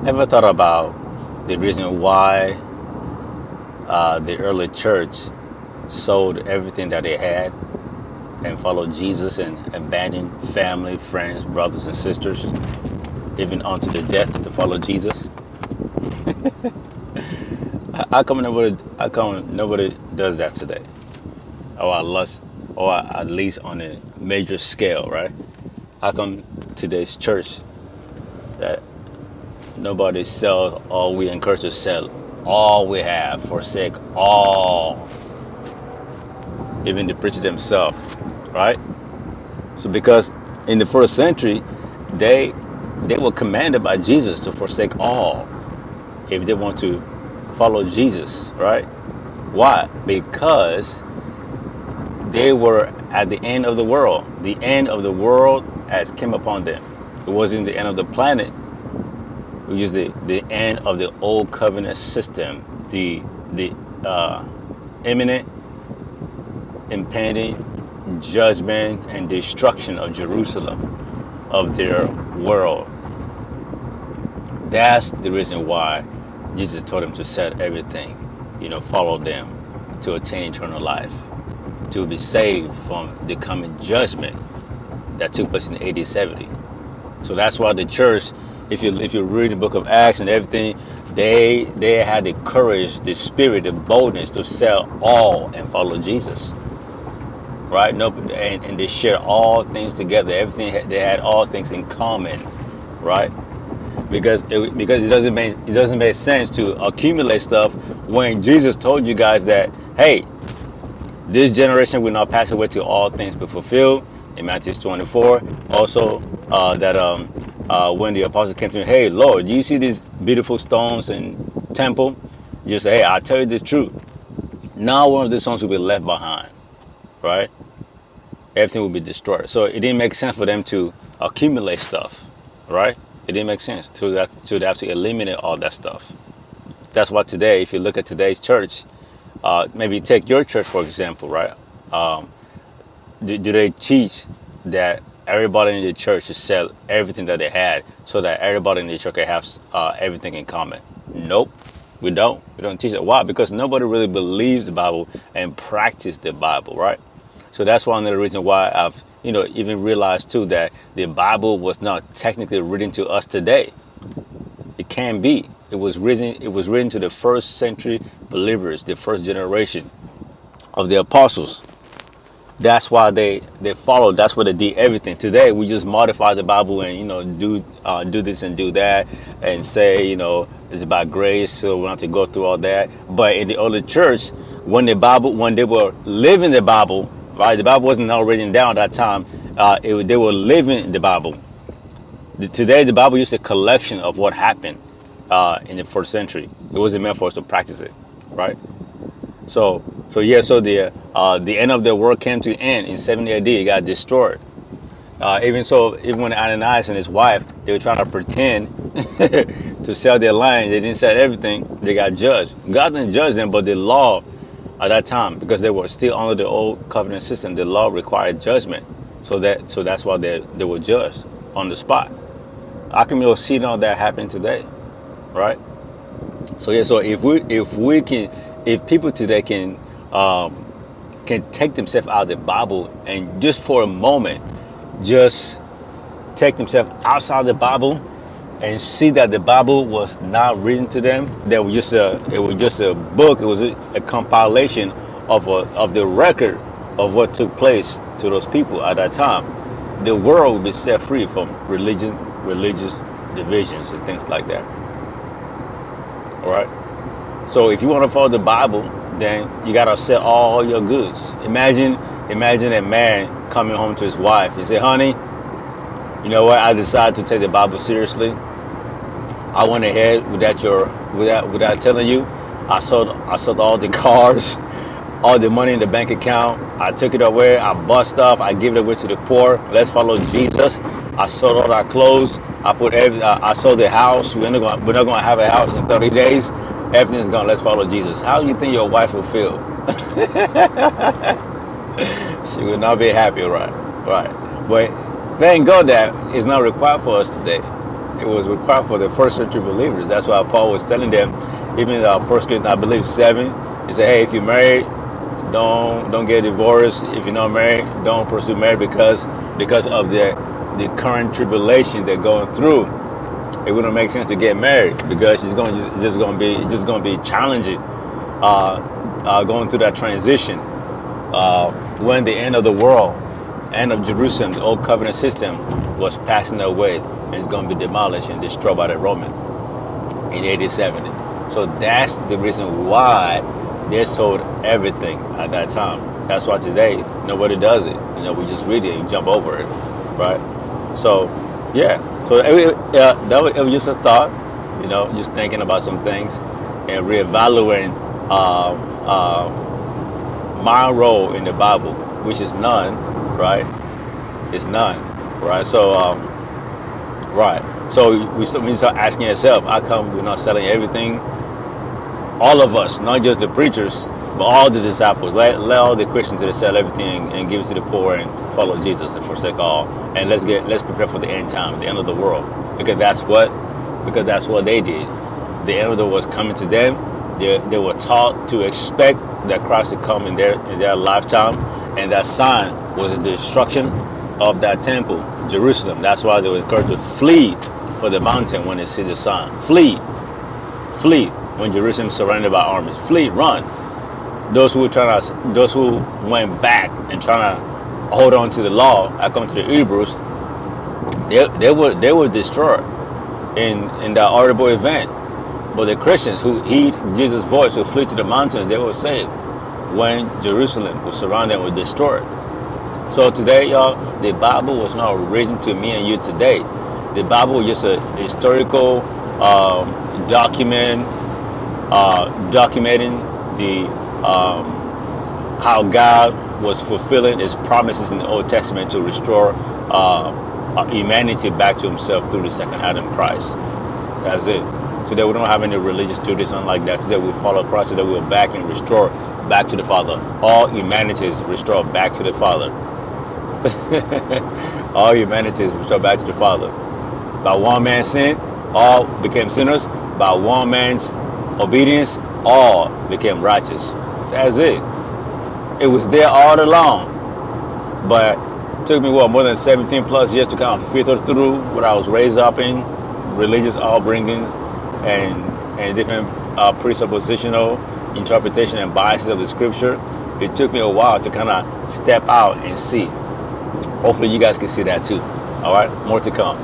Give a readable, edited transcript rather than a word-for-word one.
Ever thought about the reason why the early church sold everything that they had and followed Jesus and abandoned family, friends, brothers, and sisters, even unto the death to follow Jesus? How come nobody does that today? Or at least on a major scale, right? How come today's church that nobody sells, or we encourage to sell all we have, forsake all, even the preacher themselves, right? So because in the first century, they they were commanded by Jesus to forsake all if they want to follow Jesus, right? Why? Because they were at the end of the world. The end of the world has come upon them. It wasn't the end of the planet. It was the end of the old covenant system, the imminent, impending judgment and destruction of Jerusalem, of their world. That's the reason why Jesus told them to set everything, follow them to attain eternal life, to be saved from the coming judgment that took place in AD 70. So that's why the church, if you read the book of Acts and everything, they had the courage, the spirit, the boldness to sell all and follow Jesus, right? No, and they shared all things together. Everything, they had all things in common, right? Because it doesn't make sense to accumulate stuff when Jesus told you guys that, hey, this generation will not pass away till all things be fulfilled in Matthew 24. Also, that when the apostles came to him, hey, Lord, do you see these beautiful stones in temple? You say, hey, I'll tell you the truth. Not one of these stones will be left behind, right? Everything will be destroyed. So it didn't make sense for them to accumulate stuff, right? It didn't make sense to they have to eliminate all that stuff. That's why today, if you look at today's church, maybe take your church for example, right? Do they teach that everybody in the church should sell everything that they had so that everybody in the church can have everything in common? Nope, we don't. We don't teach that. Why? Because nobody really believes the Bible and practice the Bible, right? So that's one of the reasons why I've even realized too that the Bible was not technically written to us today. It can be. It was written to the first century believers, the first generation of the apostles. That's why they followed. That's why they did everything. Today we just modify the Bible and do this and do that and say it's about grace, so we don't have to go through all that. But in the early church, when they were living the Bible, right? The Bible wasn't all written down at that time. They were living the Bible. Today, the Bible is a collection of what happened in the first century. It wasn't meant for us to practice it, right? So the end of the world came to an end in 70 AD. It got destroyed. Even when Ananias and his wife, they were trying to pretend to sell their land, they didn't sell everything. They got judged. God didn't judge them, but the law at that time, because they were still under the old covenant system, the law required judgment. So that's why they were judged on the spot. How come you don't see none of that happen today, right? So if people today can take themselves out of the Bible and just for a moment, just take themselves outside the Bible and see that the Bible was not written to them, that it was just a book. It was a compilation of the record of what took place to those people at that time. The world would be set free from religious divisions and things like that. All right. So if you want to follow the Bible, then you gotta sell all your goods. Imagine a man coming home to his wife and say, "Honey, you know what? I decided to take the Bible seriously. I went ahead without telling you. I sold all the cars, all the money in the bank account. I took it away. I bought stuff. I give it away to the poor. Let's follow Jesus. I sold all our clothes. I sold the house. We're not gonna have a house in 30 days. Everything's gone. Let's follow Jesus." How do you think your wife will feel? She will not be happy, right? Right. But thank God that it's not required for us today. It was required for the first century believers. That's why Paul was telling them, even in 1 Corinthians, I believe 7, he said, hey, if you're married, don't get divorced. If you're not married, don't pursue marriage because of the current tribulation they're going through. It wouldn't make sense to get married because it's just going to be challenging going through that transition when the end of the world, end of Jerusalem, the old covenant system was passing away and it's going to be demolished and destroyed by the Roman in AD 70. So that's the reason why they sold everything at that time. That's why today nobody does it. We just read it and jump over it, right? So yeah, so it was just a thought, just thinking about some things and reevaluating my role in the Bible, which is none, right? It's none, right? So right. So when you start asking yourself, how come we're not selling everything? All of us, not just the preachers, but all the disciples, let all the Christians that sell everything and give it to the poor and follow Jesus and forsake all. And let's prepare for the end time, the end of the world, because that's what they did. The end of the world was coming to them. They were taught to expect that Christ would come in their lifetime, and that sign was the destruction of that temple, Jerusalem. That's why they were encouraged to flee for the mountain when they see the sign. Flee when Jerusalem is surrounded by armies. Flee, run. Those who went back and trying to hold on to the law, according to the Hebrews, they were destroyed in that horrible event. But the Christians who heed Jesus' voice, who flee to the mountains, they were saved when Jerusalem was surrounded and was destroyed. So today, y'all, the Bible was not written to me and you today. The Bible was just a historical documenting the how God was fulfilling His promises in the Old Testament to restore humanity back to Himself through the second Adam, Christ. That's it. Today we don't have any religious duties like that. Today we follow Christ. Today we're back and restored back to the Father. All humanity is restored back to the Father. All humanity is restored back to the Father. By one man's sin, all became sinners. By one man's obedience, all became righteous. That's it. It was there all along. But it took me, more than 17 plus years to kind of filter through what I was raised up in, religious upbringings, and different presuppositional interpretation and biases of the scripture. It took me a while to kind of step out and see. Hopefully you guys can see that too. All right, more to come.